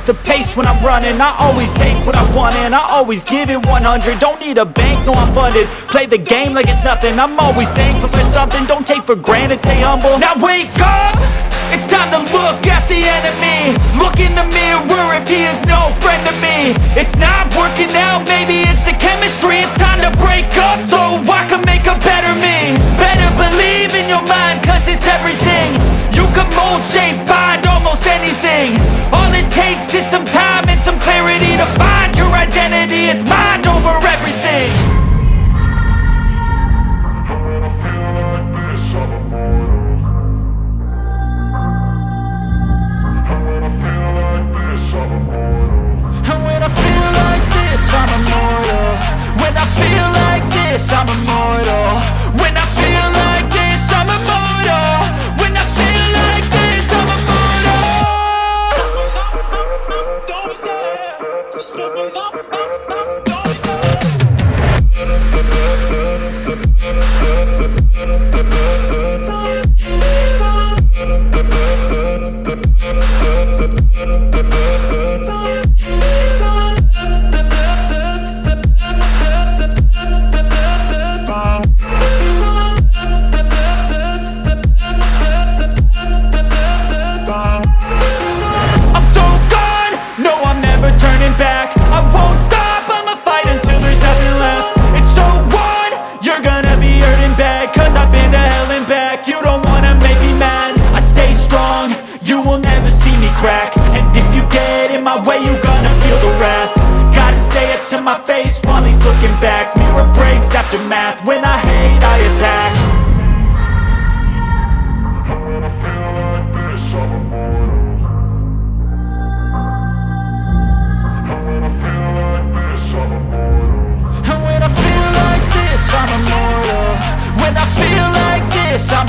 the pace when I'm running. I always take what I want and I always give it 100. Don't need a bank, no I'm funded. Play the game like it's nothing. I'm always thankful for something. Don't take for granted, stay humble. Now wake up! It's time to look at the enemy. Look in the mirror if he is no friend to me. It's not working out, maybe it's the chemistry. It's time to break up so I can make a better me. Better believe in your mind, cause it's everything. You can mold, shape, find almost anything. All it takes is some time and some clarity to find your identity. It's mind over everything. I'm immortal. When I feel like this, I'm immortal. When I feel like this, I'm immortal. When I feel like this, I'm immortal. Don't be scared. Just step up. To my face while he's looking back. Mirror breaks after math. When I hate, I attack. When I feel like this, I'm immortal. When I feel like this, I'm immortal. When I feel like this, I'm immortal. When I feel like this, I'm